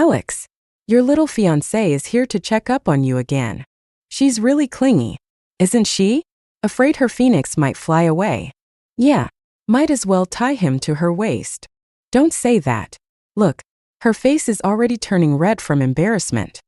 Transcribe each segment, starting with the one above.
Alex, your little fiancée is here to check up on you again. She's really clingy, isn't she? Afraid her phoenix might fly away. Yeah, might as well tie him to her waist. Don't say that. Look, her face is already turning red from embarrassment.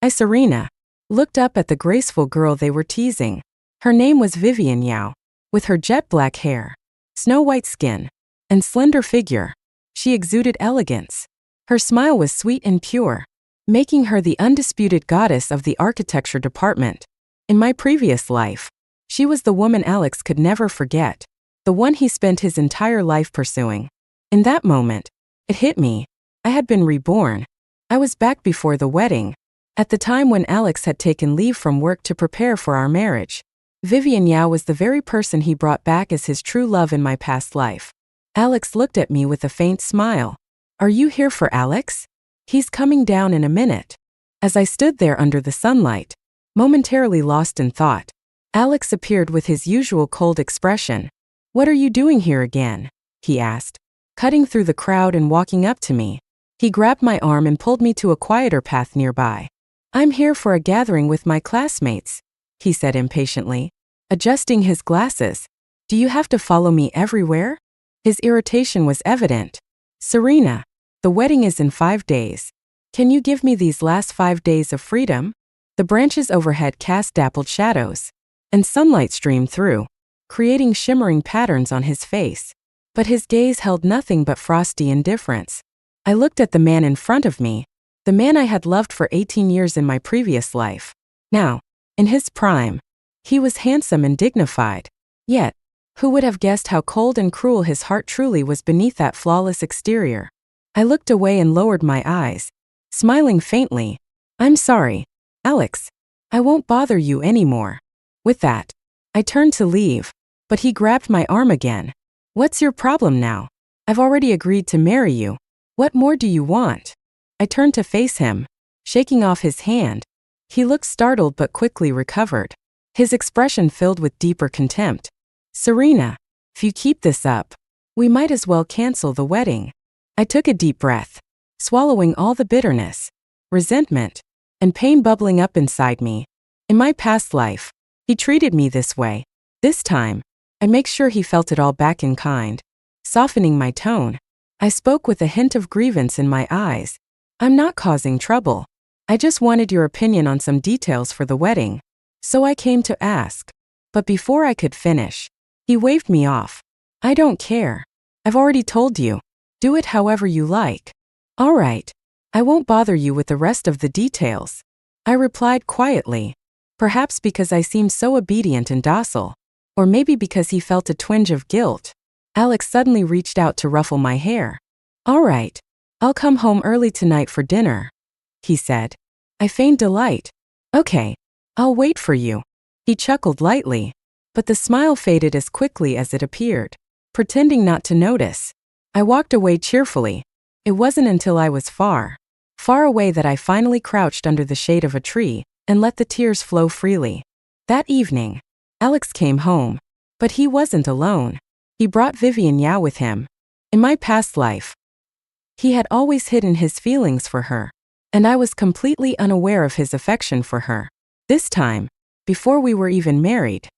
Serena looked up at the graceful girl they were teasing. Her name was Vivian Yao. With her jet black hair, snow-white skin, and slender figure, she exuded elegance. Her smile was sweet and pure, making her the undisputed goddess of the architecture department. In my previous life, she was the woman Alex could never forget, the one he spent his entire life pursuing. In that moment, it hit me. I had been reborn. I was back before the wedding, at the time when Alex had taken leave from work to prepare for our marriage. Vivian Yao was the very person he brought back as his true love in my past life. Alex looked at me with a faint smile. Are you here for Alex? He's coming down in a minute. As I stood there under the sunlight, momentarily lost in thought, Alex appeared with his usual cold expression. What are you doing here again? He asked, cutting through the crowd and walking up to me. He grabbed my arm and pulled me to a quieter path nearby. I'm here for a gathering with my classmates, he said impatiently, adjusting his glasses. Do you have to follow me everywhere? His irritation was evident. Serena, the wedding is in 5 days. Can you give me these last 5 days of freedom? The branches overhead cast dappled shadows, and sunlight streamed through, creating shimmering patterns on his face. But his gaze held nothing but frosty indifference. I looked at the man in front of me, the man I had loved for 18 years in my previous life. Now, in his prime, he was handsome and dignified. Yet, who would have guessed how cold and cruel his heart truly was beneath that flawless exterior? I looked away and lowered my eyes, smiling faintly. I'm sorry, Alex. I won't bother you anymore. With that, I turned to leave, but he grabbed my arm again. What's your problem now? I've already agreed to marry you. What more do you want? I turned to face him, shaking off his hand. He looked startled but quickly recovered, his expression filled with deeper contempt. Serena, if you keep this up, we might as well cancel the wedding. I took a deep breath, swallowing all the bitterness, resentment, and pain bubbling up inside me. In my past life, he treated me this way. This time, I make sure he felt it all back in kind. Softening my tone, I spoke with a hint of grievance in my eyes. I'm not causing trouble. I just wanted your opinion on some details for the wedding, so I came to ask. But before I could finish, he waved me off. I don't care. I've already told you. Do it however you like. All right. I won't bother you with the rest of the details, I replied quietly. Perhaps because I seemed so obedient and docile, or maybe because he felt a twinge of guilt. Alex suddenly reached out to ruffle my hair. All right. I'll come home early tonight for dinner, he said. I feigned delight. Okay. I'll wait for you. He chuckled lightly, but the smile faded as quickly as it appeared. Pretending not to notice, I walked away cheerfully. It wasn't until I was far, far away that I finally crouched under the shade of a tree and let the tears flow freely. That evening, Alex came home, but he wasn't alone. He brought Vivian Yao with him. In my past life, he had always hidden his feelings for her, and I was completely unaware of his affection for her. This time, before we were even married,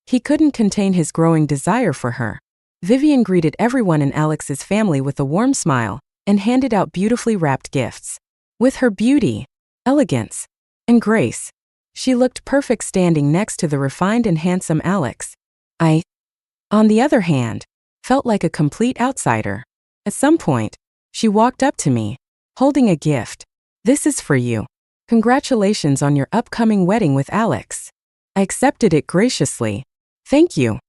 he couldn't contain his growing desire for her. Vivian greeted everyone in Alex's family with a warm smile and handed out beautifully wrapped gifts. With her beauty, elegance, and grace, she looked perfect standing next to the refined and handsome Alex. I, on the other hand, felt like a complete outsider. At some point, she walked up to me, holding a gift. This is for you. Congratulations on your upcoming wedding with Alex. I accepted it graciously. Thank you.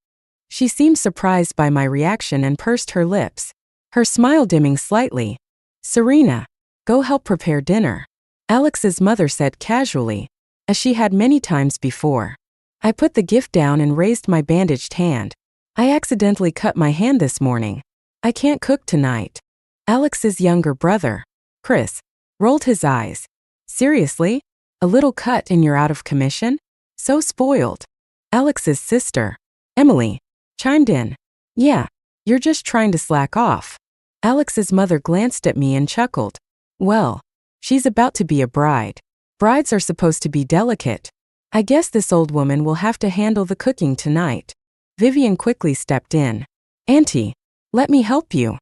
She seemed surprised by my reaction and pursed her lips, her smile dimming slightly. Serena, go help prepare dinner, Alex's mother said casually, as she had many times before. I put the gift down and raised my bandaged hand. I accidentally cut my hand this morning. I can't cook tonight. Alex's younger brother, Chris, rolled his eyes. Seriously? A little cut and you're out of commission? So spoiled. Alex's sister, Emily, chimed in. Yeah, you're just trying to slack off. Alex's mother glanced at me and chuckled. Well, She's about to be a bride. Brides are supposed to be delicate. I guess this old woman will have to handle the cooking tonight. Vivian quickly stepped in. Auntie, let me help you.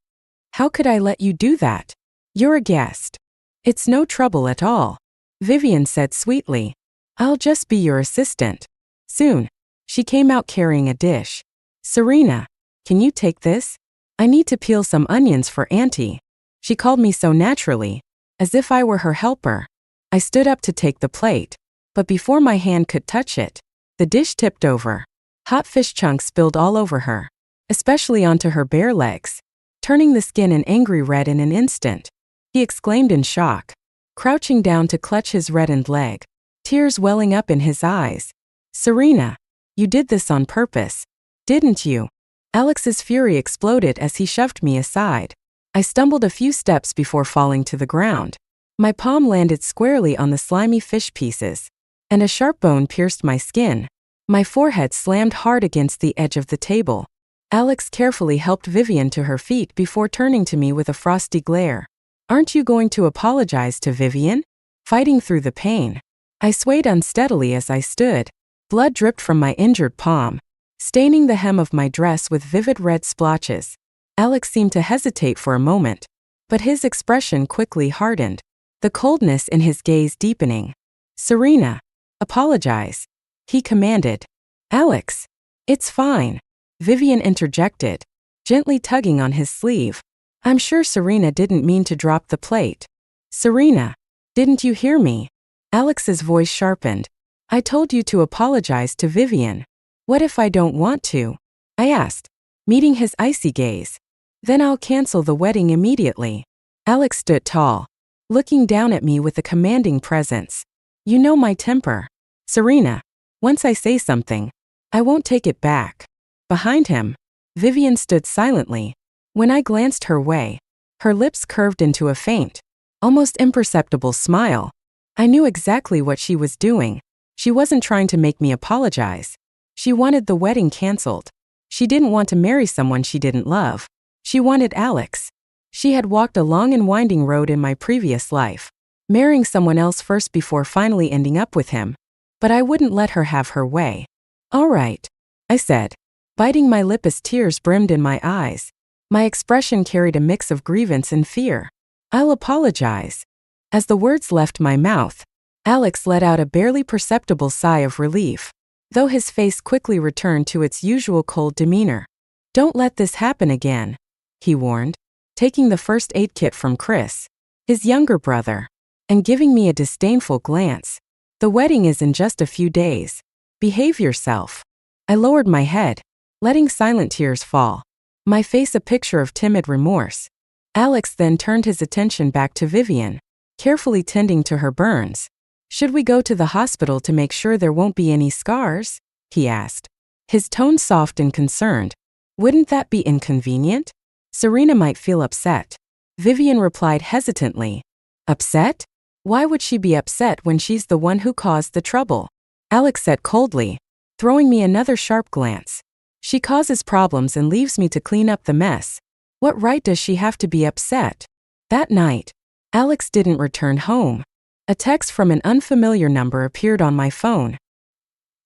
How could I let you do that? You're a guest. It's no trouble at all, Vivian said sweetly. I'll just be your assistant. Soon, she came out carrying a dish. Serena, can you take this? I need to peel some onions for Auntie. She called me so naturally, as if I were her helper. I stood up to take the plate, but before my hand could touch it, the dish tipped over. Hot fish chunks spilled all over her, especially onto her bare legs, turning the skin an angry red in an instant. He exclaimed in shock, crouching down to clutch his reddened leg, tears welling up in his eyes. Serena, you did this on purpose, didn't you? Alex's fury exploded as he shoved me aside. I stumbled a few steps before falling to the ground. My palm landed squarely on the slimy fish pieces, and a sharp bone pierced my skin. My forehead slammed hard against the edge of the table. Alex carefully helped Vivian to her feet before turning to me with a frosty glare. Aren't you going to apologize to Vivian? Fighting through the pain, I swayed unsteadily as I stood. Blood dripped from my injured palm, staining the hem of my dress with vivid red splotches. Alex seemed to hesitate for a moment, but his expression quickly hardened, the coldness in his gaze deepening. Serena, apologize, he commanded. Alex, it's fine, Vivian interjected, gently tugging on his sleeve. I'm sure Serena didn't mean to drop the plate. Serena, didn't you hear me? Alex's voice sharpened. I told you to apologize to Vivian. What if I don't want to? I asked, meeting his icy gaze. Then I'll cancel the wedding immediately. Alex stood tall, looking down at me with a commanding presence. You know my temper. Serena, once I say something, I won't take it back. Behind him, Vivian stood silently. When I glanced her way, her lips curved into a faint, almost imperceptible smile. I knew exactly what she was doing. She wasn't trying to make me apologize. She wanted the wedding canceled. She didn't want to marry someone she didn't love. She wanted Alex. She had walked a long and winding road in my previous life, marrying someone else first before finally ending up with him. But I wouldn't let her have her way. All right, I said, biting my lip as tears brimmed in my eyes. My expression carried a mix of grievance and fear. I'll apologize. As the words left my mouth, Alex let out a barely perceptible sigh of relief, though his face quickly returned to its usual cold demeanor. Don't let this happen again, he warned, taking the first aid kit from Chris, his younger brother, and giving me a disdainful glance. The wedding is in just a few days. Behave yourself. I lowered my head, letting silent tears fall, my face a picture of timid remorse. Alex then turned his attention back to Vivian, carefully tending to her burns. Should we go to the hospital to make sure there won't be any scars? He asked, his tone soft and concerned. Wouldn't that be inconvenient? Serena might feel upset. Vivian replied hesitantly. Upset? Why would she be upset when she's the one who caused the trouble? Alex said coldly, throwing me another sharp glance. She causes problems and leaves me to clean up the mess. What right does she have to be upset? That night, Alex didn't return home. A text from an unfamiliar number appeared on my phone.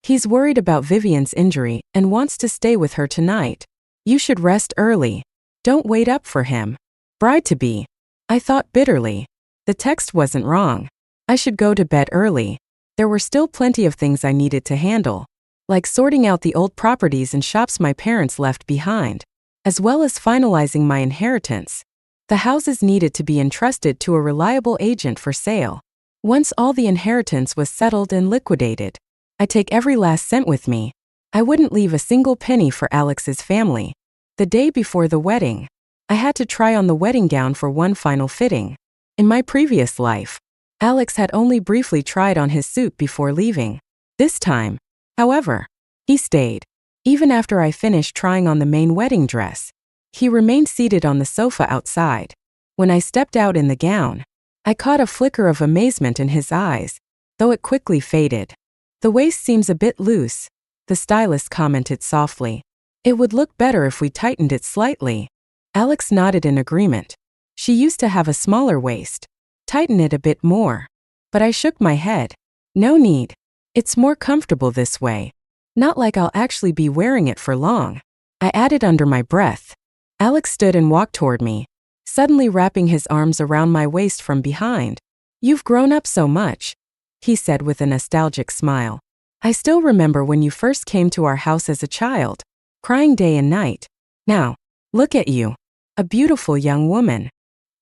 He's worried about Vivian's injury and wants to stay with her tonight. You should rest early. Don't wait up for him. Bride-to-be. I thought bitterly. The text wasn't wrong. I should go to bed early. There were still plenty of things I needed to handle, like sorting out the old properties and shops my parents left behind, as well as finalizing my inheritance. The houses needed to be entrusted to a reliable agent for sale. Once all the inheritance was settled and liquidated, I'd take every last cent with me. I wouldn't leave a single penny for Alex's family. The day before the wedding, I had to try on the wedding gown for one final fitting. In my previous life, Alex had only briefly tried on his suit before leaving. This time, however, he stayed. Even after I finished trying on the main wedding dress, he remained seated on the sofa outside. When I stepped out in the gown, I caught a flicker of amazement in his eyes, though it quickly faded. The waist seems a bit loose, the stylist commented softly. It would look better if we tightened it slightly. Alex nodded in agreement. She used to have a smaller waist. Tighten it a bit more. But I shook my head. No need. It's more comfortable this way. Not like I'll actually be wearing it for long. I added under my breath. Alex stood and walked toward me, suddenly wrapping his arms around my waist from behind. You've grown up so much, he said with a nostalgic smile. I still remember when you first came to our house as a child, crying day and night. Now, look at you. A beautiful young woman.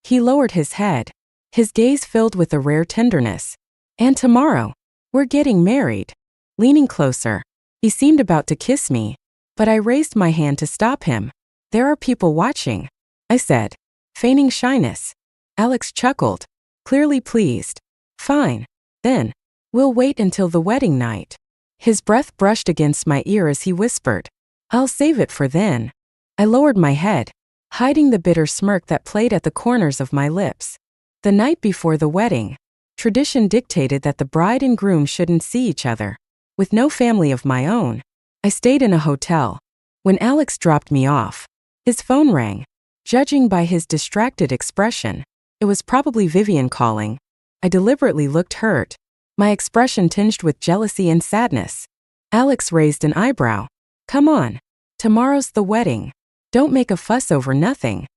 He lowered his head, his gaze filled with a rare tenderness. And tomorrow, we're getting married. Leaning closer, he seemed about to kiss me, but I raised my hand to stop him. There are people watching, I said, feigning shyness. Alex chuckled, clearly pleased. Fine, then, we'll wait until the wedding night. His breath brushed against my ear as he whispered, I'll save it for then. I lowered my head, hiding the bitter smirk that played at the corners of my lips. The night before the wedding, tradition dictated that the bride and groom shouldn't see each other. With no family of my own, I stayed in a hotel. When Alex dropped me off, his phone rang. Judging by his distracted expression, it was probably Vivian calling. I deliberately looked hurt, my expression tinged with jealousy and sadness. Alex raised an eyebrow. Come on. Tomorrow's the wedding. Don't make a fuss over nothing.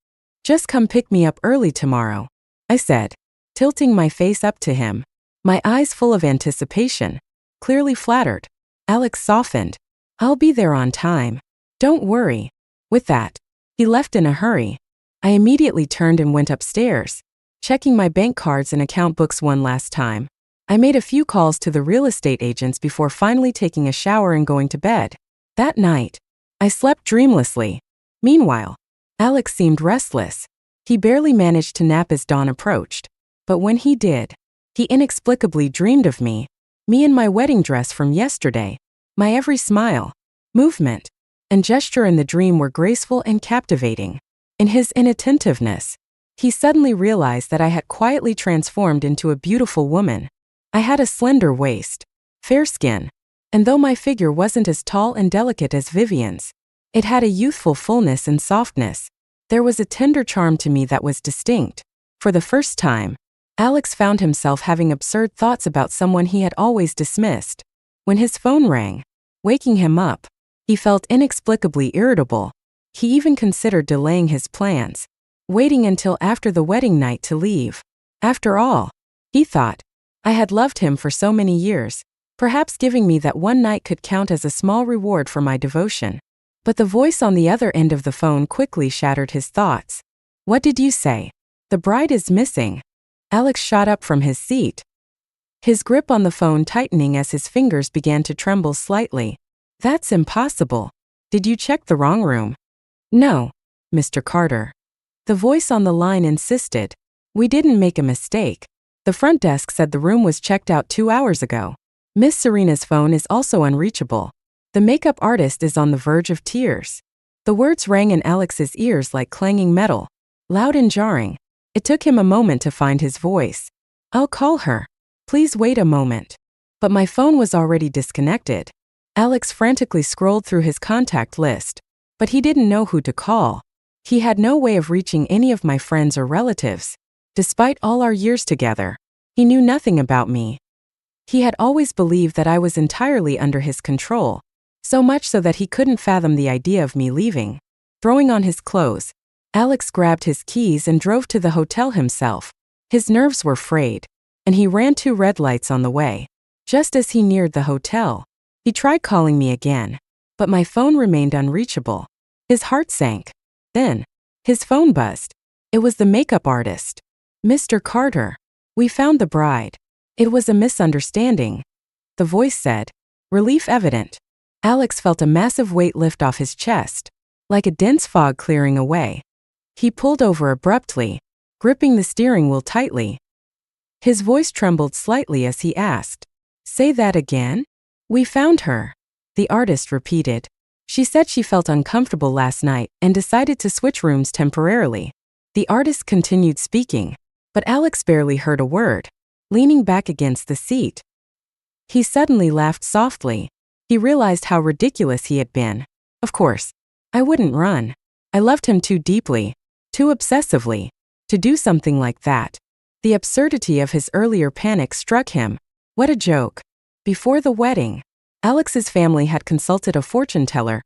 Just come pick me up early tomorrow, I said, tilting my face up to him, my eyes full of anticipation. Clearly flattered. Alex softened. I'll be there on time. Don't worry. With that, he left in a hurry. I immediately turned and went upstairs, checking my bank cards and account books one last time. I made a few calls to the real estate agents before finally taking a shower and going to bed. That night, I slept dreamlessly. Meanwhile, Alex seemed restless. He barely managed to nap as dawn approached. But when he did, he inexplicably dreamed of me in my wedding dress from yesterday. My every smile, movement, and gesture in the dream were graceful and captivating. In his inattentiveness, he suddenly realized that I had quietly transformed into a beautiful woman. I had a slender waist, fair skin, and though my figure wasn't as tall and delicate as Vivian's, it had a youthful fullness and softness. There was a tender charm to me that was distinct. For the first time, Alex found himself having absurd thoughts about someone he had always dismissed. When his phone rang, waking him up, he felt inexplicably irritable. He even considered delaying his plans, waiting until after the wedding night to leave. After all, he thought, I had loved him for so many years. Perhaps giving me that one night could count as a small reward for my devotion. But the voice on the other end of the phone quickly shattered his thoughts. What did you say? The bride is missing. Alex shot up from his seat, his grip on the phone tightening as his fingers began to tremble slightly. That's impossible. Did you check the wrong room? No, Mr. Carter. The voice on the line insisted. We didn't make a mistake. The front desk said the room was checked out 2 hours ago. Miss Serena's phone is also unreachable. The makeup artist is on the verge of tears. The words rang in Alex's ears like clanging metal, loud and jarring. It took him a moment to find his voice. I'll call her. Please wait a moment. But my phone was already disconnected. Alex frantically scrolled through his contact list, but he didn't know who to call. He had no way of reaching any of my friends or relatives. Despite all our years together, he knew nothing about me. He had always believed that I was entirely under his control, so much so that he couldn't fathom the idea of me leaving. Throwing on his clothes, Alex grabbed his keys and drove to the hotel himself. His nerves were frayed, and he ran 2 red lights on the way. Just as he neared the hotel, he tried calling me again, but my phone remained unreachable. His heart sank. Then, his phone buzzed. It was the makeup artist. Mr. Carter, we found the bride. It was a misunderstanding, the voice said, relief evident. Alex felt a massive weight lift off his chest, like a dense fog clearing away. He pulled over abruptly, gripping the steering wheel tightly. His voice trembled slightly as he asked, Say that again? We found her, the artist repeated. She said she felt uncomfortable last night and decided to switch rooms temporarily. The artist continued speaking, but Alex barely heard a word, leaning back against the seat. He suddenly laughed softly. He realized how ridiculous he had been. Of course, I wouldn't run. I loved him too deeply, too obsessively, to do something like that. The absurdity of his earlier panic struck him. What a joke. Before the wedding, Alex's family had consulted a fortune teller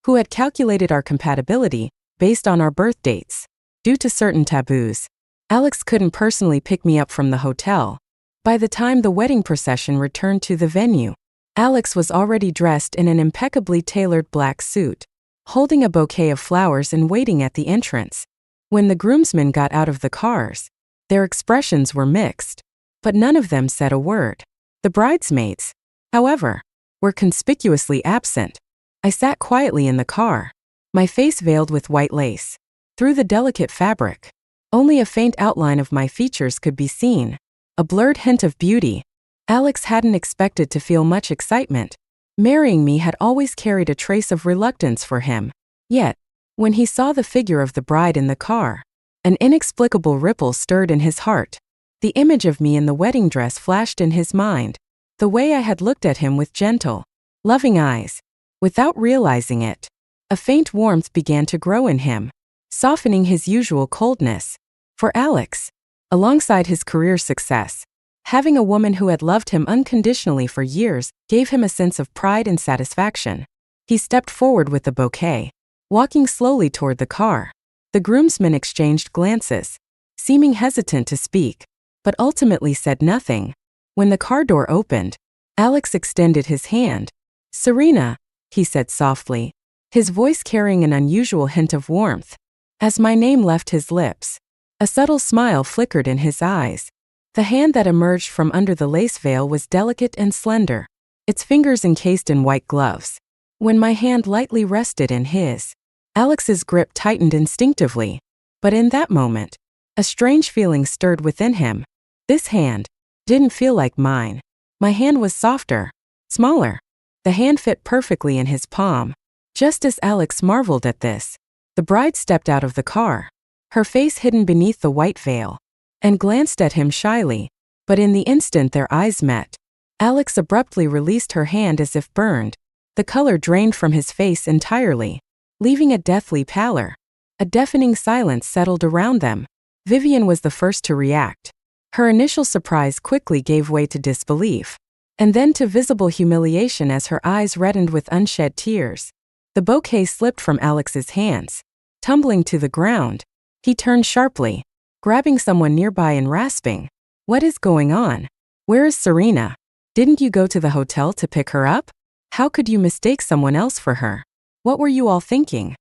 who had calculated our compatibility based on our birth dates. Due to certain taboos, Alex couldn't personally pick me up from the hotel. By the time the wedding procession returned to the venue, Alex was already dressed in an impeccably tailored black suit, holding a bouquet of flowers and waiting at the entrance. When the groomsmen got out of the cars, their expressions were mixed, but none of them said a word. The bridesmaids, however, were conspicuously absent. I sat quietly in the car, my face veiled with white lace. Through the delicate fabric, only a faint outline of my features could be seen, a blurred hint of beauty. Alex hadn't expected to feel much excitement. Marrying me had always carried a trace of reluctance for him. Yet, when he saw the figure of the bride in the car, an inexplicable ripple stirred in his heart. The image of me in the wedding dress flashed in his mind, the way I had looked at him with gentle, loving eyes. Without realizing it, a faint warmth began to grow in him, softening his usual coldness. For Alex, alongside his career success, having a woman who had loved him unconditionally for years gave him a sense of pride and satisfaction. He stepped forward with the bouquet, walking slowly toward the car. The groomsmen exchanged glances, seeming hesitant to speak, but ultimately said nothing. When the car door opened, Alex extended his hand. "Serena," he said softly, his voice carrying an unusual hint of warmth. As my name left his lips, a subtle smile flickered in his eyes. The hand that emerged from under the lace veil was delicate and slender, its fingers encased in white gloves. When my hand lightly rested in his, Alex's grip tightened instinctively. But in that moment, a strange feeling stirred within him. This hand didn't feel like mine. My hand was softer, smaller. The hand fit perfectly in his palm. Just as Alex marveled at this, the bride stepped out of the car, her face hidden beneath the white veil, and glanced at him shyly. But in the instant their eyes met, Alex abruptly released her hand as if burned. The color drained from his face entirely, leaving a deathly pallor. A deafening silence settled around them. Vivian was the first to react. Her initial surprise quickly gave way to disbelief, and then to visible humiliation as her eyes reddened with unshed tears. The bouquet slipped from Alex's hands, tumbling to the ground. He turned sharply, grabbing someone nearby and rasping, "What is going on? Where is Serena? Didn't you go to the hotel to pick her up? How could you mistake someone else for her? What were you all thinking?"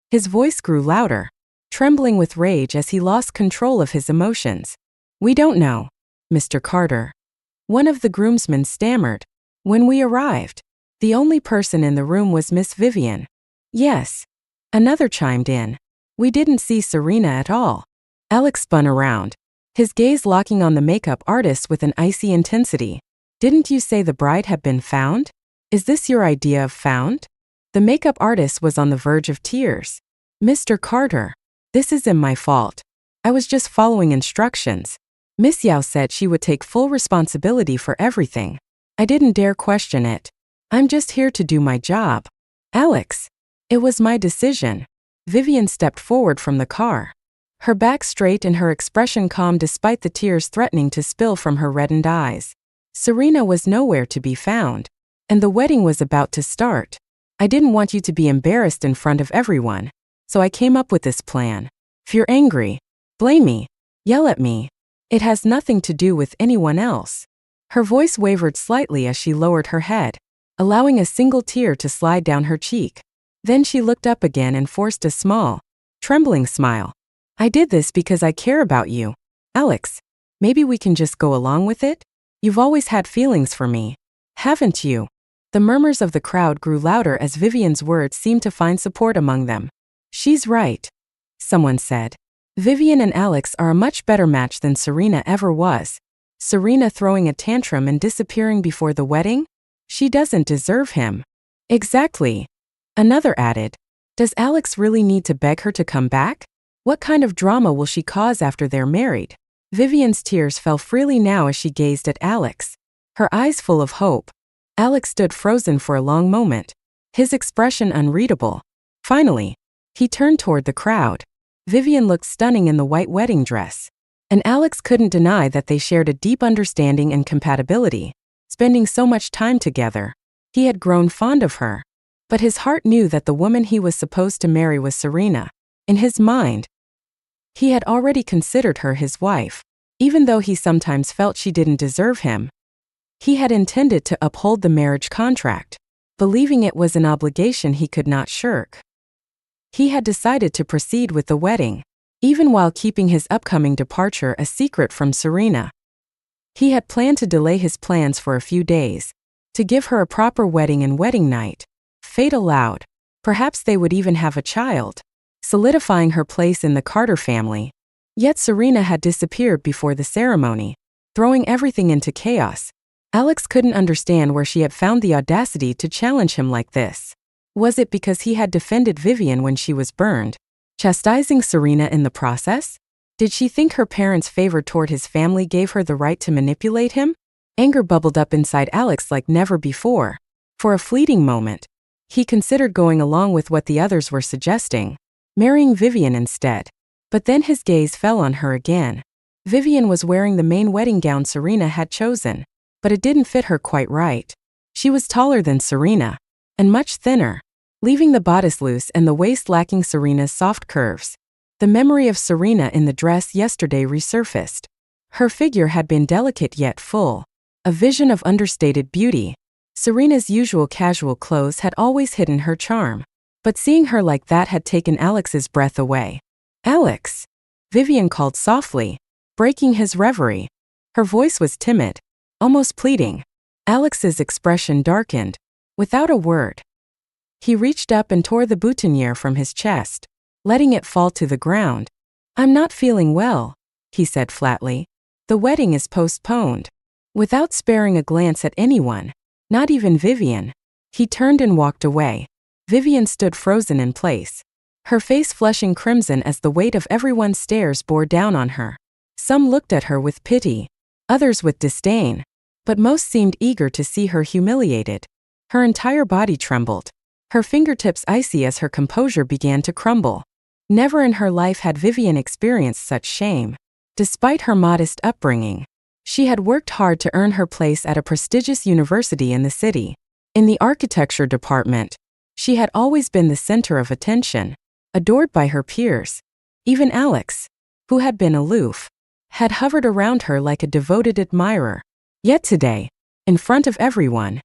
His voice grew louder, trembling with rage as he lost control of his emotions. "We don't know, Mr. Carter," one of the groomsmen stammered. "When we arrived, the only person in the room was Miss Vivian." "Yes," another chimed in. "We didn't see Serena at all." Alex spun around, his gaze locking on the makeup artist with an icy intensity. "Didn't you say the bride had been found? Is this your idea of found?" The makeup artist was on the verge of tears. "Mr. Carter, this isn't my fault. I was just following instructions. Miss Yao said she would take full responsibility for everything. I didn't dare question it. I'm just here to do my job." "Alex, it was my decision." Vivian stepped forward from the car, her back straight and her expression calm despite the tears threatening to spill from her reddened eyes. "Serena was nowhere to be found, and the wedding was about to start. I didn't want you to be embarrassed in front of everyone, so I came up with this plan. If you're angry, blame me, yell at me. It has nothing to do with anyone else." Her voice wavered slightly as she lowered her head, allowing a single tear to slide down her cheek. Then she looked up again and forced a small, trembling smile. "I did this because I care about you. Alex, maybe we can just go along with it? You've always had feelings for me, haven't you?" The murmurs of the crowd grew louder as Vivian's words seemed to find support among them. "She's right," someone said. "Vivian and Alex are a much better match than Serena ever was. Serena throwing a tantrum and disappearing before the wedding? She doesn't deserve him." "Exactly," another added. "Does Alex really need to beg her to come back? What kind of drama will she cause after they're married?" Vivian's tears fell freely now as she gazed at Alex, her eyes full of hope. Alex stood frozen for a long moment, his expression unreadable. Finally, he turned toward the crowd. Vivian looked stunning in the white wedding dress, And Alex couldn't deny that they shared a deep understanding and compatibility, spending so much time together. He had grown fond of her. But his heart knew that the woman he was supposed to marry was Serena. In his mind, he had already considered her his wife, even though he sometimes felt she didn't deserve him. He had intended to uphold the marriage contract, believing it was an obligation he could not shirk. He had decided to proceed with the wedding, even while keeping his upcoming departure a secret from Serena. He had planned to delay his plans for a few days, to give her a proper wedding and wedding night. Fate allowed. Perhaps they would even have a child, solidifying her place in the Carter family. Yet Serena had disappeared before the ceremony, throwing everything into chaos. Alex couldn't understand where she had found the audacity to challenge him like this. Was it because he had defended Vivian when she was burned, chastising Serena in the process? Did she think her parents' favor toward his family gave her the right to manipulate him? Anger bubbled up inside Alex like never before. For a fleeting moment, he considered going along with what the others were suggesting, marrying Vivian instead. But then his gaze fell on her again. Vivian was wearing the main wedding gown Serena had chosen, but it didn't fit her quite right. She was taller than Serena, and much thinner, leaving the bodice loose and the waist lacking Serena's soft curves. The memory of Serena in the dress yesterday resurfaced. Her figure had been delicate yet full, a vision of understated beauty. Serena's usual casual clothes had always hidden her charm, but seeing her like that had taken Alex's breath away. "Alex!" Vivian called softly, breaking his reverie. Her voice was timid, almost pleading. Alex's expression darkened. Without a word, he reached up and tore the boutonniere from his chest, letting it fall to the ground. "I'm not feeling well," he said flatly. "The wedding is postponed." Without sparing a glance at anyone, not even Vivian, he turned and walked away. Vivian stood frozen in place, her face flushing crimson as the weight of everyone's stares bore down on her. Some looked at her with pity, others with disdain, but most seemed eager to see her humiliated. Her entire body trembled, her fingertips icy as her composure began to crumble. Never in her life had Vivian experienced such shame. Despite her modest upbringing, she had worked hard to earn her place at a prestigious university in the city. In the architecture department, she had always been the center of attention, adored by her peers. Even Alex, who had been aloof, had hovered around her like a devoted admirer. Yet today, in front of everyone,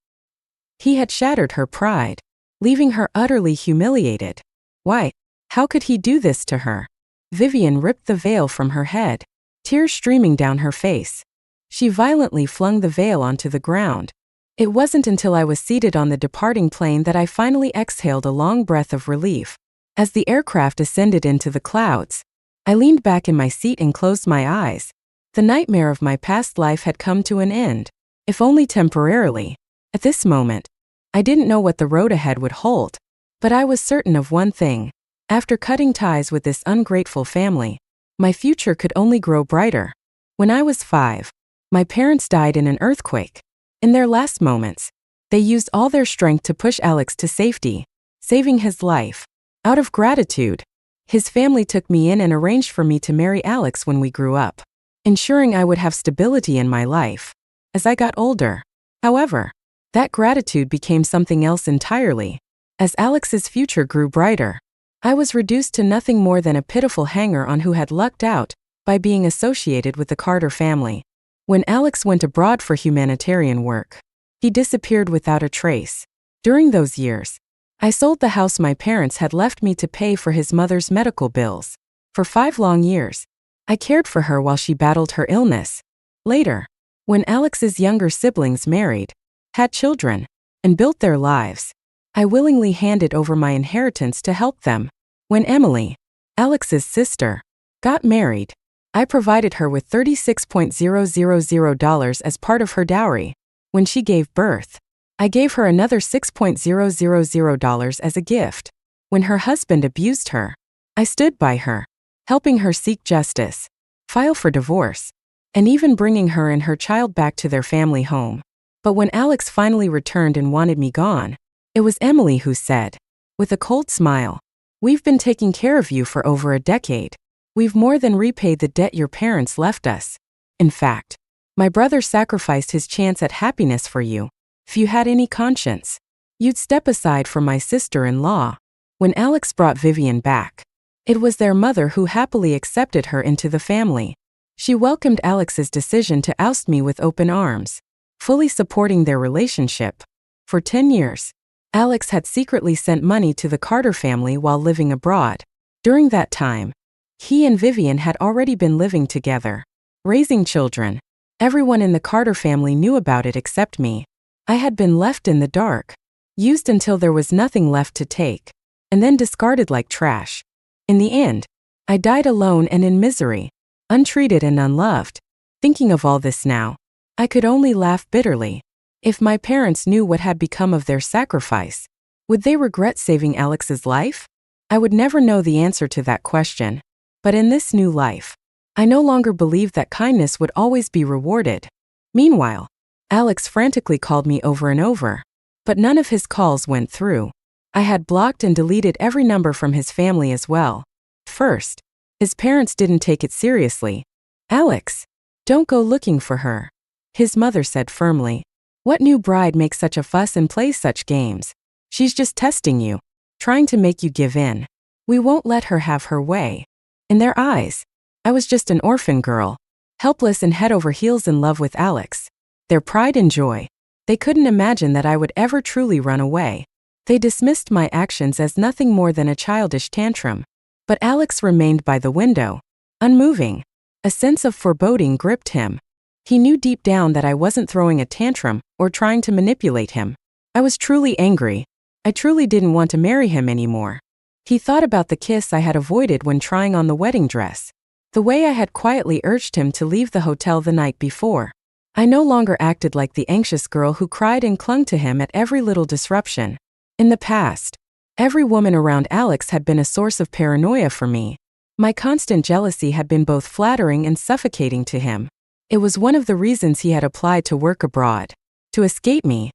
he had shattered her pride, leaving her utterly humiliated. Why? How could he do this to her? Vivian ripped the veil from her head, tears streaming down her face. She violently flung the veil onto the ground. It wasn't until I was seated on the departing plane that I finally exhaled a long breath of relief. As the aircraft ascended into the clouds, I leaned back in my seat and closed my eyes. The nightmare of my past life had come to an end, if only temporarily. At this moment, I didn't know what the road ahead would hold, but I was certain of one thing. After cutting ties with this ungrateful family, my future could only grow brighter. When I was 5, my parents died in an earthquake. In their last moments, they used all their strength to push Alex to safety, saving his life. Out of gratitude, his family took me in and arranged for me to marry Alex when we grew up, ensuring I would have stability in my life. As I got older, however, that gratitude became something else entirely. As Alex's future grew brighter, I was reduced to nothing more than a pitiful hanger-on who had lucked out by being associated with the Carter family. When Alex went abroad for humanitarian work, he disappeared without a trace. During those years, I sold the house my parents had left me to pay for his mother's medical bills. For 5 long years, I cared for her while she battled her illness. Later, when Alex's younger siblings married, had children, and built their lives, I willingly handed over my inheritance to help them. When Emily, Alex's sister, got married, I provided her with $36,000 as part of her dowry. When she gave birth, I gave her another $6,000 as a gift. When her husband abused her, I stood by her, helping her seek justice, file for divorce, and even bringing her and her child back to their family home. But when Alex finally returned and wanted me gone, it was Emily who said, with a cold smile, "We've been taking care of you for over a decade. We've more than repaid the debt your parents left us. In fact, my brother sacrificed his chance at happiness for you. If you had any conscience, you'd step aside for my sister-in-law." When Alex brought Vivian back, it was their mother who happily accepted her into the family. She welcomed Alex's decision to oust me with open arms, fully supporting their relationship. For 10 years, Alex had secretly sent money to the Carter family while living abroad. During that time, he and Vivian had already been living together, raising children. Everyone in the Carter family knew about it except me. I had been left in the dark, used until there was nothing left to take, and then discarded like trash. In the end, I died alone and in misery, untreated and unloved. Thinking of all this now, I could only laugh bitterly. If my parents knew what had become of their sacrifice, would they regret saving Alex's life? I would never know the answer to that question. But in this new life, I no longer believed that kindness would always be rewarded. Meanwhile, Alex frantically called me over and over, but none of his calls went through. I had blocked and deleted every number from his family as well. First, his parents didn't take it seriously. "Alex, don't go looking for her," his mother said firmly. "What new bride makes such a fuss and plays such games? She's just testing you, trying to make you give in. We won't let her have her way." In their eyes, I was just an orphan girl, helpless and head over heels in love with Alex. Their pride and joy, they couldn't imagine that I would ever truly run away. They dismissed my actions as nothing more than a childish tantrum. But Alex remained by the window, unmoving. A sense of foreboding gripped him. He knew deep down that I wasn't throwing a tantrum or trying to manipulate him. I was truly angry. I truly didn't want to marry him anymore. He thought about the kiss I had avoided when trying on the wedding dress, the way I had quietly urged him to leave the hotel the night before. I no longer acted like the anxious girl who cried and clung to him at every little disruption. In the past, every woman around Alex had been a source of paranoia for me. My constant jealousy had been both flattering and suffocating to him. It was one of the reasons he had applied to work abroad, to escape me.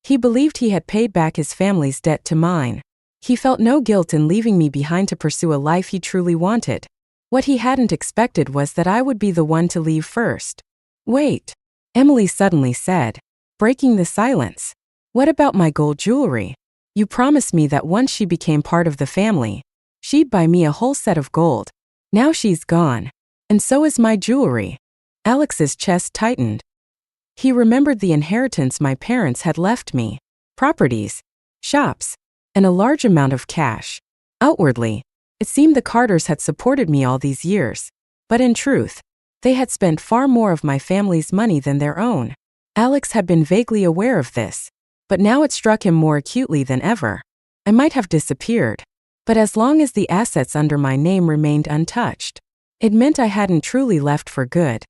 He believed he had paid back his family's debt to mine. He felt no guilt in leaving me behind to pursue a life he truly wanted. What he hadn't expected was that I would be the one to leave first. "Wait," Emily suddenly said, breaking the silence. "What about my gold jewelry? You promised me that once she became part of the family, she'd buy me a whole set of gold. Now she's gone, and so is my jewelry." Alex's chest tightened. He remembered the inheritance my parents had left me: properties, shops, and a large amount of cash. Outwardly, it seemed the Carters had supported me all these years, but in truth, they had spent far more of my family's money than their own. Alex had been vaguely aware of this, but now it struck him more acutely than ever. I might have disappeared, but as long as the assets under my name remained untouched, it meant I hadn't truly left for good.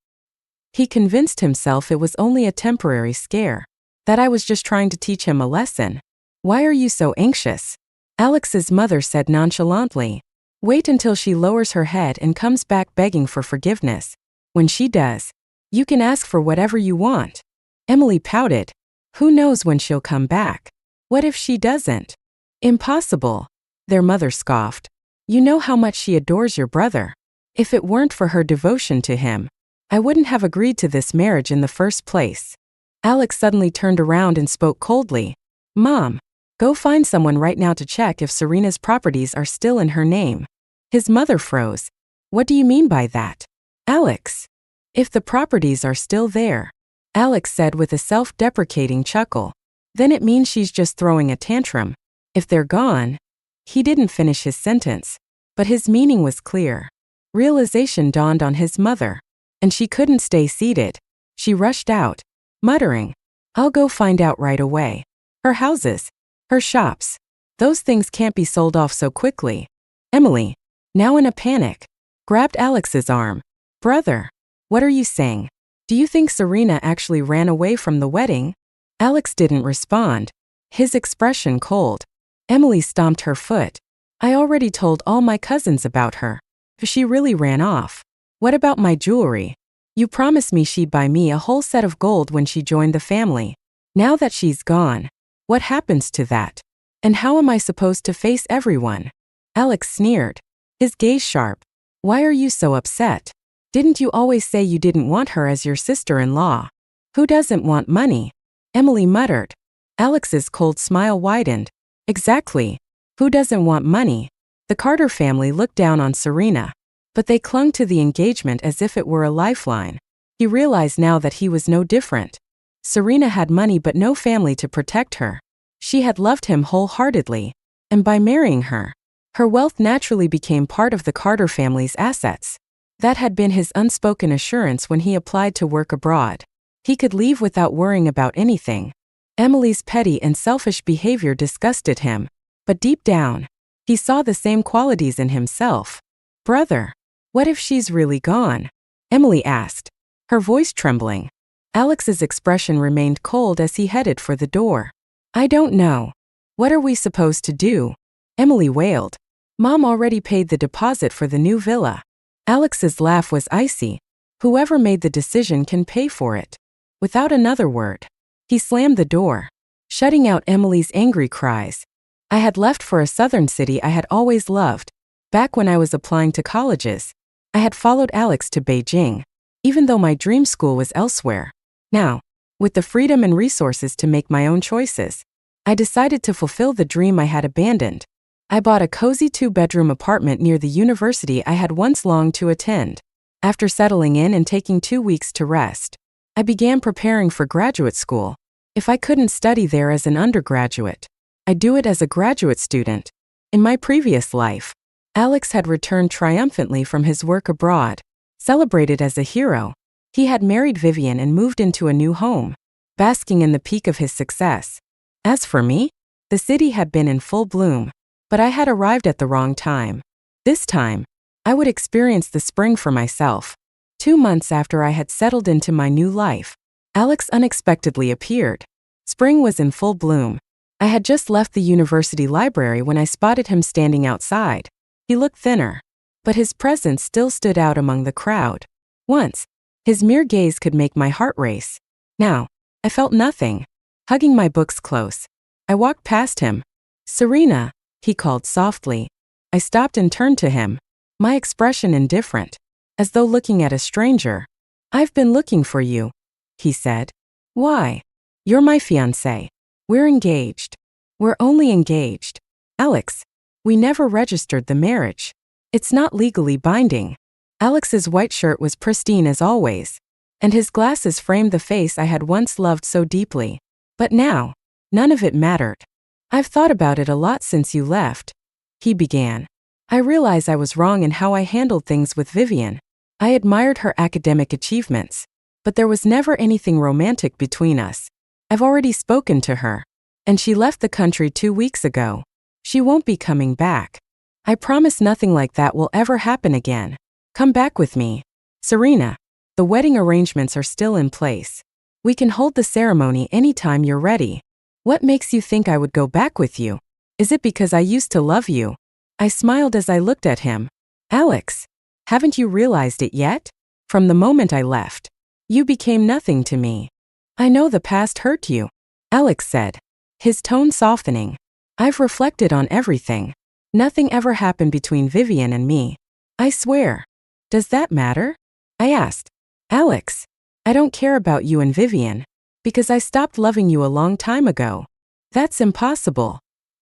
He convinced himself it was only a temporary scare, that I was just trying to teach him a lesson. "Why are you so anxious?" Alex's mother said nonchalantly. "Wait until she lowers her head and comes back begging for forgiveness. When she does, you can ask for whatever you want." Emily pouted. "Who knows when she'll come back? What if she doesn't?" "Impossible," their mother scoffed. "You know how much she adores your brother. If it weren't for her devotion to him, I wouldn't have agreed to this marriage in the first place." Alex suddenly turned around and spoke coldly. "Mom, go find someone right now to check if Serena's properties are still in her name." His mother froze. "What do you mean by that, Alex?" "If the properties are still there," Alex said with a self-deprecating chuckle, "then it means she's just throwing a tantrum. If they're gone—" He didn't finish his sentence, but his meaning was clear. Realization dawned on his mother, and she couldn't stay seated. She rushed out, muttering, "I'll go find out right away. Her houses, her shops, those things can't be sold off so quickly." Emily, now in a panic, grabbed Alex's arm. "Brother, what are you saying? Do you think Serena actually ran away from the wedding?" Alex didn't respond, his expression cold. Emily stomped her foot. "I already told all my cousins about her. She really ran off. What about my jewelry? You promised me she'd buy me a whole set of gold when she joined the family. Now that she's gone, what happens to that? And how am I supposed to face everyone?" Alex sneered, his gaze sharp. Why are you so upset? Didn't you always say you didn't want her as your sister-in-law? Who doesn't want money? Emily muttered. Alex's cold smile widened. Exactly. Who doesn't want money? The Carter family looked down on Serena, but they clung to the engagement as if it were a lifeline. He realized now that he was no different. Serena had money but no family to protect her. She had loved him wholeheartedly, and by marrying her, her wealth naturally became part of the Carter family's assets. That had been his unspoken assurance when he applied to work abroad. He could leave without worrying about anything. Emily's petty and selfish behavior disgusted him, but deep down, he saw the same qualities in himself. Brother, what if she's really gone? Emily asked, her voice trembling. Alex's expression remained cold as he headed for the door. I don't know. What are we supposed to do? Emily wailed. Mom already paid the deposit for the new villa. Alex's laugh was icy. Whoever made the decision can pay for it. Without another word, he slammed the door, shutting out Emily's angry cries. I had left for a southern city I had always loved. Back when I was applying to colleges, I had followed Alex to Beijing, even though my dream school was elsewhere. Now, with the freedom and resources to make my own choices, I decided to fulfill the dream I had abandoned. I bought a cozy 2-bedroom apartment near the university I had once longed to attend. After settling in and taking 2 weeks to rest, I began preparing for graduate school. If I couldn't study there as an undergraduate, I'd do it as a graduate student. In my previous life, Alex had returned triumphantly from his work abroad, celebrated as a hero. He had married Vivian and moved into a new home, basking in the peak of his success. As for me, the city had been in full bloom, but I had arrived at the wrong time. This time, I would experience the spring for myself. 2 months after I had settled into my new life, Alex unexpectedly appeared. Spring was in full bloom. I had just left the university library when I spotted him standing outside. He looked thinner, but his presence still stood out among the crowd. Once, his mere gaze could make my heart race. Now, I felt nothing. Hugging my books close, I walked past him. Serena, he called softly. I stopped and turned to him, my expression indifferent, as though looking at a stranger. I've been looking for you, he said. Why? You're my fiancé. We're engaged. We're only engaged. Alex, we never registered the marriage. It's not legally binding. Alex's white shirt was pristine as always, and his glasses framed the face I had once loved so deeply. But now, none of it mattered. I've thought about it a lot since you left, he began. I realize I was wrong in how I handled things with Vivian. I admired her academic achievements, but there was never anything romantic between us. I've already spoken to her, and she left the country 2 weeks ago. She won't be coming back. I promise nothing like that will ever happen again. Come back with me. Serena, the wedding arrangements are still in place. We can hold the ceremony anytime you're ready. What makes you think I would go back with you? Is it because I used to love you? I smiled as I looked at him. Alex, haven't you realized it yet? From the moment I left, you became nothing to me. I know the past hurt you, Alex said, his tone softening. I've reflected on everything. Nothing ever happened between Vivian and me. I swear. Does that matter? I asked. Alex, I don't care about you and Vivian, because I stopped loving you a long time ago. That's impossible,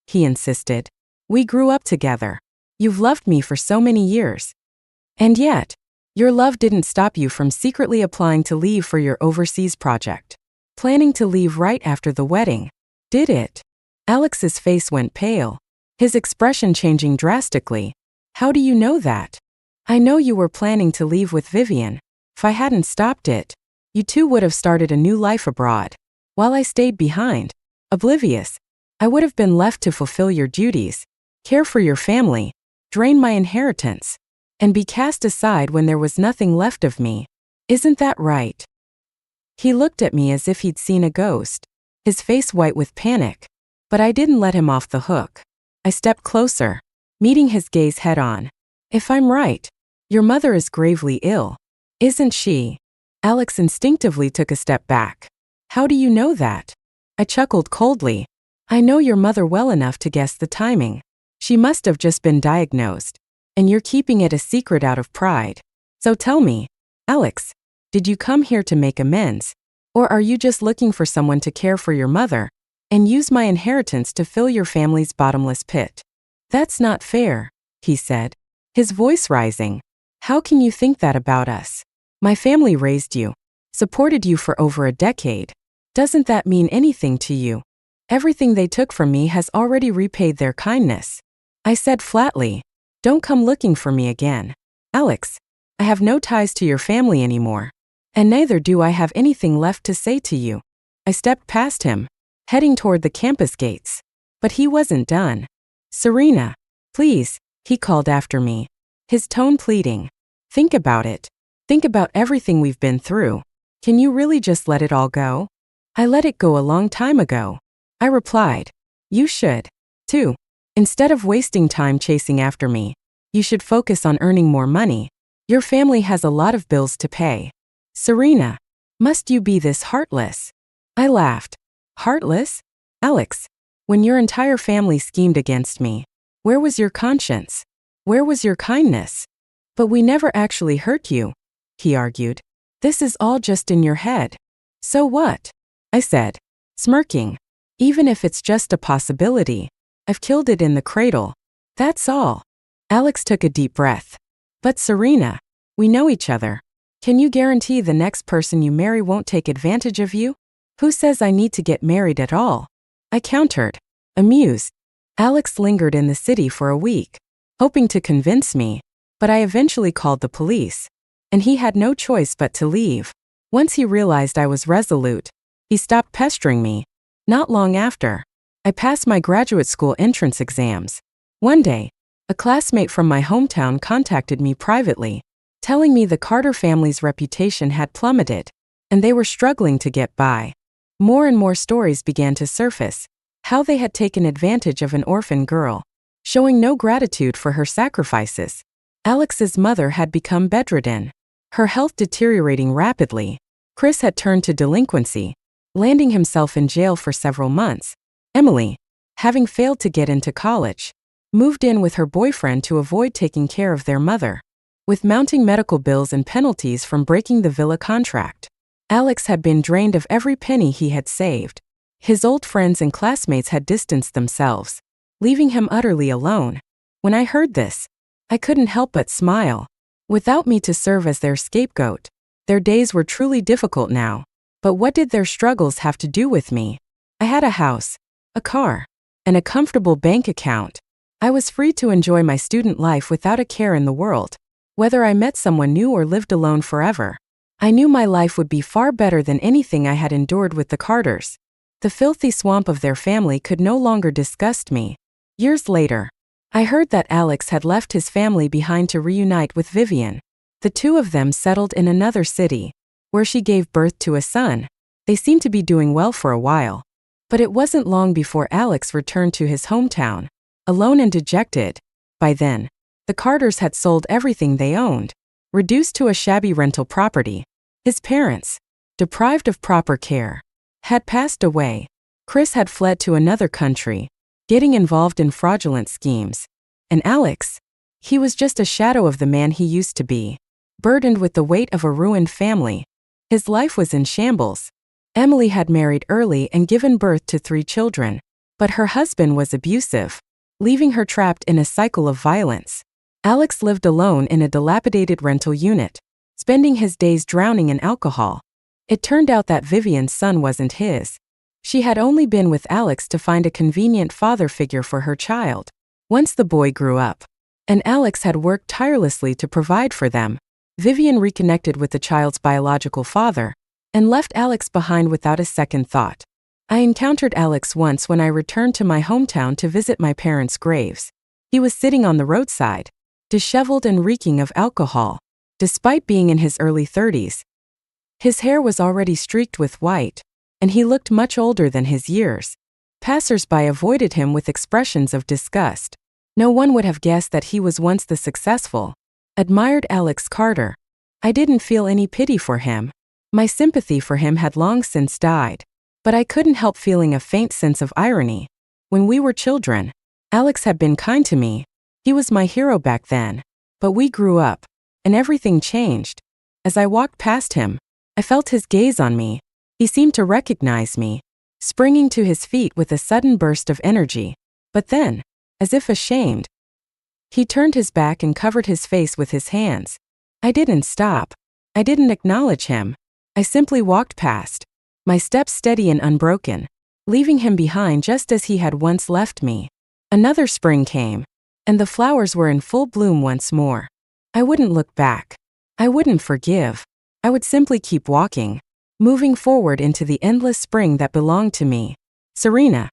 he insisted. We grew up together. You've loved me for so many years. And yet, your love didn't stop you from secretly applying to leave for your overseas project. Planning to leave right after the wedding, did it? Alex's face went pale, his expression changing drastically. How do you know that? I know you were planning to leave with Vivian. If I hadn't stopped it, you two would have started a new life abroad. While I stayed behind, oblivious, I would have been left to fulfill your duties, care for your family, drain my inheritance, and be cast aside when there was nothing left of me. Isn't that right? He looked at me as if he'd seen a ghost, his face white with panic. But I didn't let him off the hook. I stepped closer, meeting his gaze head-on. If I'm right, your mother is gravely ill. Isn't she? Alex instinctively took a step back. How do you know that? I chuckled coldly. I know your mother well enough to guess the timing. She must have just been diagnosed. and you're keeping it a secret out of pride. So tell me, Alex, did you come here to make amends? Or are you just looking for someone to care for your mother and use my inheritance to fill your family's bottomless pit? That's not fair, he said, his voice rising. How can you think that about us? My family raised you, supported you for over a decade. Doesn't that mean anything to you? Everything they took from me has already repaid their kindness. I said flatly, don't come looking for me again. Alex, I have no ties to your family anymore, and neither do I have anything left to say to you. I stepped past him, heading toward the campus gates. But he wasn't done. Serena, please, he called after me, his tone pleading. Think about it. Think about everything we've been through. Can you really just let it all go? I let it go a long time ago. I replied. You should, too. Instead of wasting time chasing after me, you should focus on earning more money. Your family has a lot of bills to pay. Serena, must you be this heartless? I laughed. Heartless? Alex, when your entire family schemed against me, where was your conscience? Where was your kindness? But we never actually hurt you, he argued. This is all just in your head. So what? I said, smirking. Even if it's just a possibility, I've killed it in the cradle. That's all. Alex took a deep breath. But Serena, we know each other. Can you guarantee the next person you marry won't take advantage of you? Who says I need to get married at all? I countered, amused. Alex lingered in the city for a week, hoping to convince me, but I eventually called the police, and he had no choice but to leave. Once he realized I was resolute, he stopped pestering me. Not long after, I passed my graduate school entrance exams. One day, a classmate from my hometown contacted me privately, telling me the Carter family's reputation had plummeted, and they were struggling to get by. More and more stories began to surface, how they had taken advantage of an orphan girl, showing no gratitude for her sacrifices. Alex's mother had become bedridden, her health deteriorating rapidly. Chris had turned to delinquency, landing himself in jail for several months. Emily, having failed to get into college, moved in with her boyfriend to avoid taking care of their mother. With mounting medical bills and penalties from breaking the villa contract, Alex had been drained of every penny he had saved. His old friends and classmates had distanced themselves, leaving him utterly alone. When I heard this, I couldn't help but smile. Without me to serve as their scapegoat, their days were truly difficult now. But what did their struggles have to do with me? I had a house, a car, and a comfortable bank account. I was free to enjoy my student life without a care in the world. Whether I met someone new or lived alone forever, I knew my life would be far better than anything I had endured with the Carters. The filthy swamp of their family could no longer disgust me. Years later, I heard that Alex had left his family behind to reunite with Vivian. The two of them settled in another city, where she gave birth to a son. They seemed to be doing well for a while. But it wasn't long before Alex returned to his hometown, alone and dejected. By then, the Carters had sold everything they owned, reduced to a shabby rental property. His parents, deprived of proper care, had passed away. Chris had fled to another country, getting involved in fraudulent schemes. And Alex, he was just a shadow of the man he used to be, burdened with the weight of a ruined family. His life was in shambles. Emily had married early and given birth to 3 children, but her husband was abusive, leaving her trapped in a cycle of violence. Alex lived alone in a dilapidated rental unit, spending his days drowning in alcohol. It turned out that Vivian's son wasn't his. She had only been with Alex to find a convenient father figure for her child. Once the boy grew up, and Alex had worked tirelessly to provide for them, Vivian reconnected with the child's biological father and left Alex behind without a second thought. I encountered Alex once when I returned to my hometown to visit my parents' graves. He was sitting on the roadside, disheveled and reeking of alcohol. Despite being in his early 30s, his hair was already streaked with white, and he looked much older than his years. Passers-by avoided him with expressions of disgust. No one would have guessed that he was once the successful, admired Alex Carter. I didn't feel any pity for him. My sympathy for him had long since died. But I couldn't help feeling a faint sense of irony. When we were children, Alex had been kind to me, He was my hero back then. But we grew up, and everything changed. As I walked past him, I felt his gaze on me. He seemed to recognize me, springing to his feet with a sudden burst of energy. But then, as if ashamed, he turned his back and covered his face with his hands. I didn't stop. I didn't acknowledge him. I simply walked past, my steps steady and unbroken, leaving him behind just as he had once left me. Another spring came, and the flowers were in full bloom once more. I wouldn't look back. I wouldn't forgive. I would simply keep walking, moving forward into the endless spring that belonged to me. Serena,